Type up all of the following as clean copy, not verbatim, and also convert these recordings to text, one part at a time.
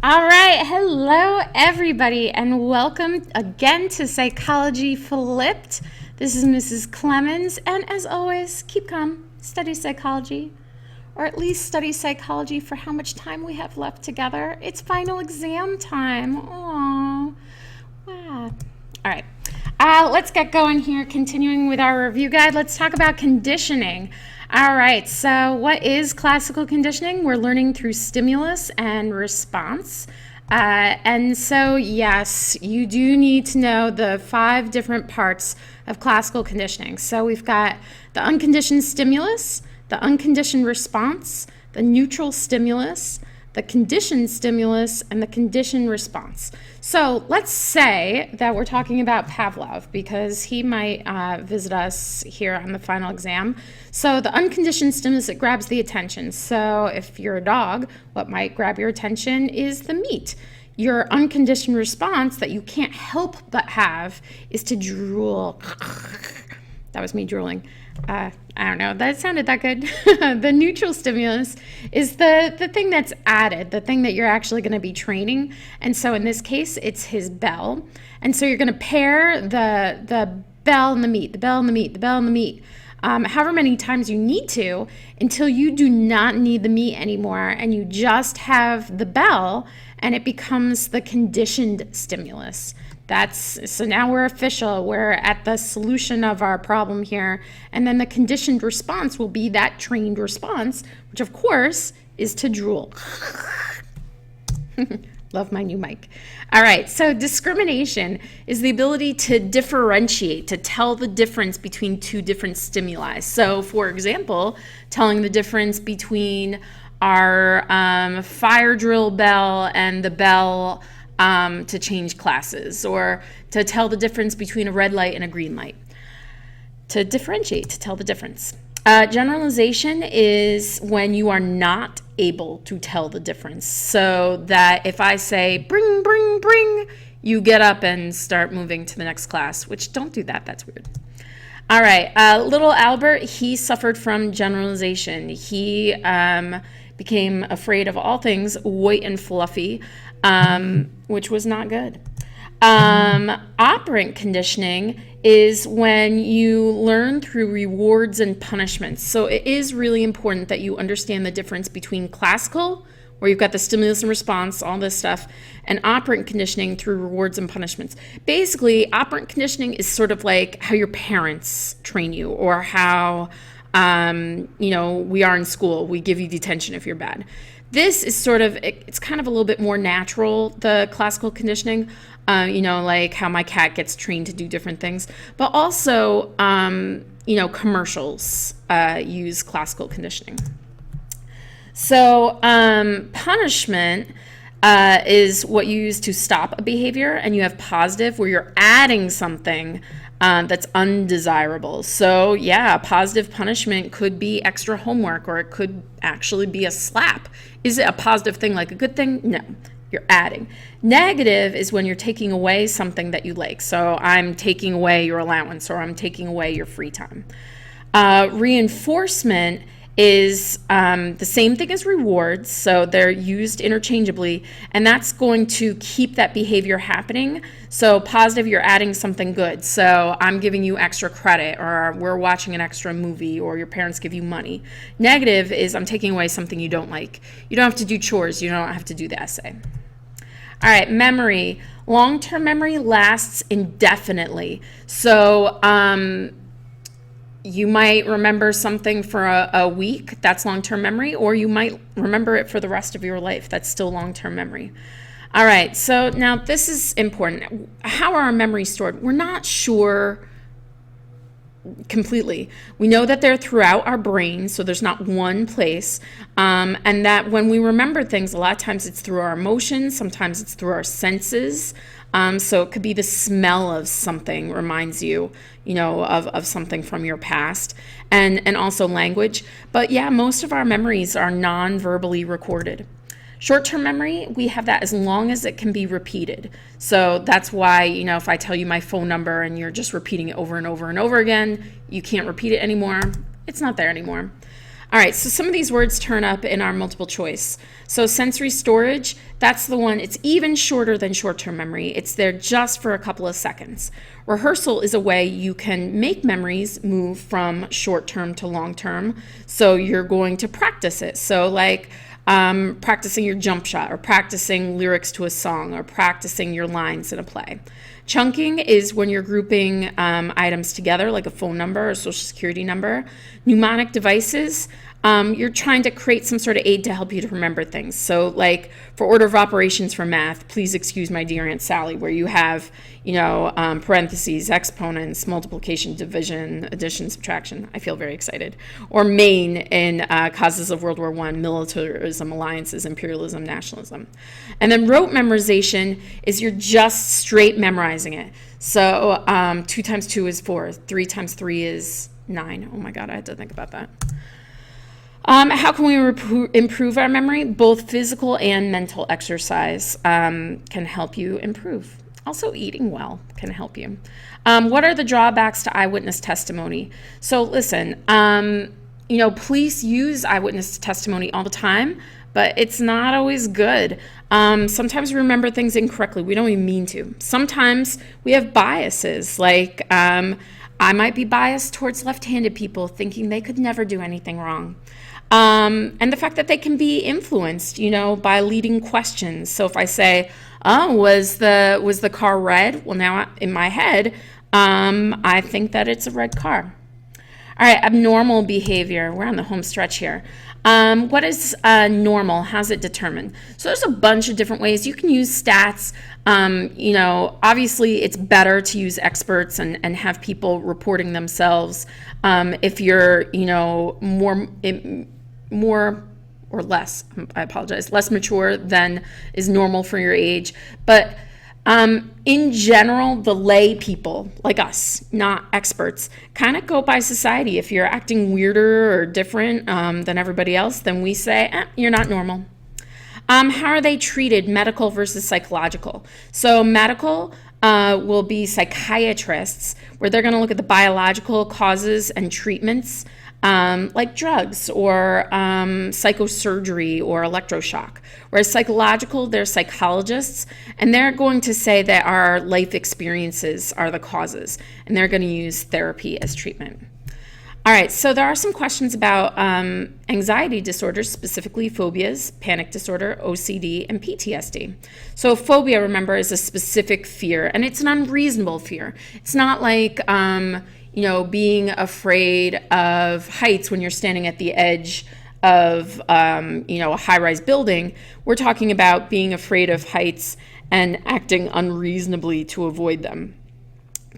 All right, hello everybody, and welcome again to Psychology Flipped. This is Mrs. Clemens, and as always, keep calm, study psychology, or at least study psychology for how much time we have left together. It's final exam time. Aww. Wow. All right. Let's get going here. Continuing with our review guide, let's talk about conditioning. All right, so what is classical conditioning? We're learning through stimulus and response. And so, yes, you do need to know the 5 different parts of classical conditioning. So we've got the unconditioned stimulus, the unconditioned response, the neutral stimulus, the conditioned stimulus, and the conditioned response. So let's say that we're talking about Pavlov because he might visit us here on the final exam. So the unconditioned stimulus, it grabs the attention. So if you're a dog, what might grab your attention is the meat. Your unconditioned response that you can't help but have is to drool. That was me drooling. I don't know, that sounded that good. The neutral stimulus is the thing that's added, the thing that you're actually going to be training. And so in this case, it's his bell. And so you're going to pair the bell and the meat, the bell and the meat, the bell and the meat, however many times you need to until you do not need the meat anymore and you just have the bell and it becomes the conditioned stimulus. So now we're official. We're at the solution of our problem here. And then the conditioned response will be that trained response, which of course is to drool. Love my new mic. All right, so discrimination is the ability to differentiate, to tell the difference between 2 different stimuli. So for example, telling the difference between our fire drill bell and the bell to change classes, or to tell the difference between a red light and a green light. To differentiate, to tell the difference. Generalization is when you are not able to tell the difference. So that if I say, bring, bring, bring, you get up and start moving to the next class, which don't do that, that's weird. All right, little Albert, he suffered from generalization. He became afraid of all things white and fluffy, which was not good. Operant conditioning is when you learn through rewards and punishments. So it is really important that you understand the difference between classical, where you've got the stimulus and response, all this stuff, and operant conditioning through rewards and punishments. Basically, operant conditioning is sort of like how your parents train you, or how we are in school. We give you detention if you're bad. This is it's kind of a little bit more natural, the classical conditioning, like how my cat gets trained to do different things. But also, commercials use classical conditioning. So punishment is what you use to stop a behavior, and you have positive where you're adding something that's undesirable. So yeah, positive punishment could be extra homework, or it could actually be a slap. Is it a positive thing, like a good thing? No, you're adding. Negative is when you're taking away something that you like. So I'm taking away your allowance, or I'm taking away your free time. Reinforcement is the same thing as rewards, so they're used interchangeably, and that's going to keep that behavior happening. So positive, you're adding something good. So I'm giving you extra credit, or we're watching an extra movie, or your parents give you money. Negative is I'm taking away something you don't like. You don't have to do chores. You don't have to do the essay. All right, memory. Long-term memory lasts indefinitely. So you might remember something for a week, that's long-term memory, or you might remember it for the rest of your life, that's still long-term memory. All right, so now this is important. How are our memories stored? We're not sure completely. We know that they're throughout our brain, so there's not one place, and that when we remember things, a lot of times it's through our emotions, sometimes it's through our senses. So it could be the smell of something reminds you, of something from your past, and also language. But yeah, most of our memories are non-verbally recorded. Short-term memory, we have that as long as it can be repeated. So that's why, if I tell you my phone number and you're just repeating it over and over and over again, you can't repeat it anymore. It's not there anymore. All right, so some of these words turn up in our multiple choice. So sensory storage, that's the one, it's even shorter than short-term memory. It's there just for a couple of seconds. Rehearsal is a way you can make memories move from short-term to long-term. So you're going to practice it. So like practicing your jump shot, or practicing lyrics to a song, or practicing your lines in a play. Chunking is when you're grouping items together, like a phone number or social security number. Mnemonic devices, you're trying to create some sort of aid to help you to remember things. So like for order of operations for math, please excuse my dear Aunt Sally, where you have, parentheses, exponents, multiplication, division, addition, subtraction. I feel very excited. Or main in causes of World War I, militarism, alliances, imperialism, nationalism. And then rote memorization is you're just straight memorizing it. So 2 times 2 is 4, 3 times 3 is 9. Oh my God, I had to think about that. How can we improve our memory? Both physical and mental exercise can help you improve. Also, eating well can help you. What are the drawbacks to eyewitness testimony? So listen, police use eyewitness testimony all the time, but it's not always good. Sometimes we remember things incorrectly. We don't even mean to. Sometimes we have biases, like I might be biased towards left-handed people, thinking they could never do anything wrong. And the fact that they can be influenced, by leading questions. So if I say, oh, was the car red? Well, now in my head, I think that it's a red car. All right, abnormal behavior. We're on the home stretch here. What is normal? How's it determined? So there's a bunch of different ways. You can use stats. Obviously it's better to use experts and have people reporting themselves. If you're, more or less, I apologize, less mature than is normal for your age. But in general, the lay people like us, not experts, kind of go by society. If you're acting weirder or different than everybody else, then we say, you're not normal. How are they treated, medical versus psychological? So medical will be psychiatrists, where they're going to look at the biological causes and treatments, like drugs or psychosurgery or electroshock. Whereas psychological, they're psychologists, and they're going to say that our life experiences are the causes, and they're going to use therapy as treatment. All right, so there are some questions about anxiety disorders, specifically phobias, panic disorder, OCD, and PTSD. So phobia, remember, is a specific fear, and it's an unreasonable fear. It's not like being afraid of heights when you're standing at the edge of, a high-rise building. We're talking about being afraid of heights and acting unreasonably to avoid them.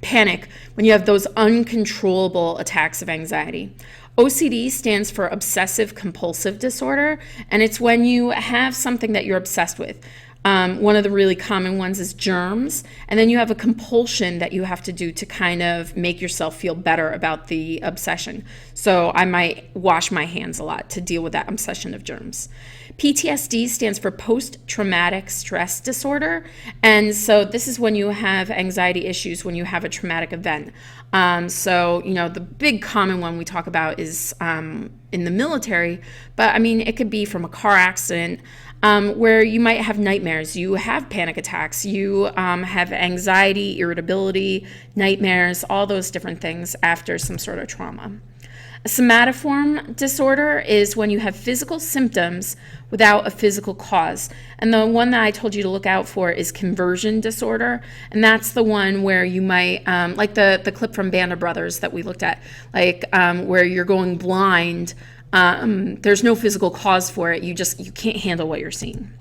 Panic, when you have those uncontrollable attacks of anxiety. OCD stands for obsessive compulsive disorder, and it's when you have something that you're obsessed with. One of the really common ones is germs, and then you have a compulsion that you have to do to kind of make yourself feel better about the obsession. So I might wash my hands a lot to deal with that obsession of germs. PTSD stands for post-traumatic stress disorder, and so this is when you have anxiety issues when you have a traumatic event. The big common one we talk about is in the military, but it could be from a car accident, where you might have nightmares, you have panic attacks, you have anxiety, irritability, nightmares, all those different things after some sort of trauma. A somatoform disorder is when you have physical symptoms without a physical cause. And the one that I told you to look out for is conversion disorder. And that's the one where you might, like the clip from Band of Brothers that we looked at, where you're going blind. There's no physical cause for it. You can't handle what you're seeing.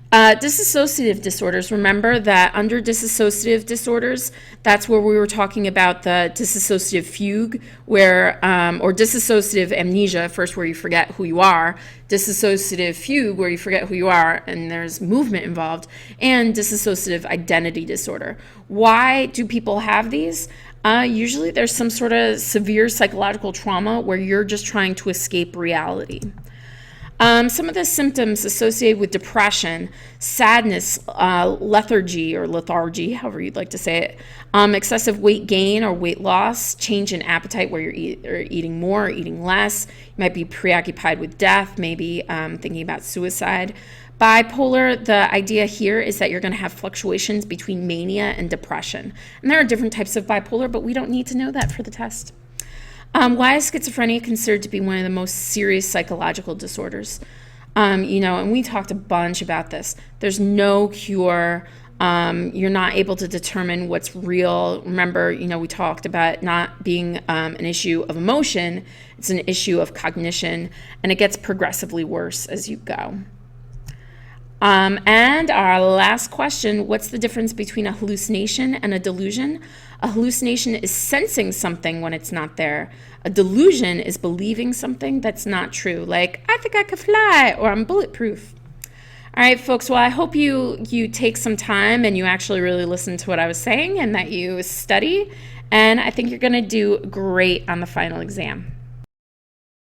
Dissociative disorders, remember that under dissociative disorders, that's where we were talking about the dissociative fugue, or dissociative amnesia, first where you forget who you are, dissociative fugue where you forget who you are and there's movement involved, and dissociative identity disorder. Why do people have these? Usually there's some sort of severe psychological trauma where you're just trying to escape reality. Some of the symptoms associated with depression: sadness, lethargy or lethargy, however you'd like to say it, excessive weight gain or weight loss, change in appetite where you're eating more or eating less. You might be preoccupied with death, maybe thinking about suicide. Bipolar, the idea here is that you're going to have fluctuations between mania and depression. And there are different types of bipolar, but we don't need to know that for the test. Why is schizophrenia considered to be one of the most serious psychological disorders? And we talked a bunch about this. There's no cure. You're not able to determine what's real. Remember, we talked about not being an issue of emotion. It's an issue of cognition, and it gets progressively worse as you go. And our last question: what's the difference between a hallucination and a delusion? A hallucination is sensing something when it's not there. A delusion is believing something that's not true, like, I think I could fly, or I'm bulletproof. All right, folks, well, I hope you take some time and you actually really listen to what I was saying and that you study. And I think you're going to do great on the final exam.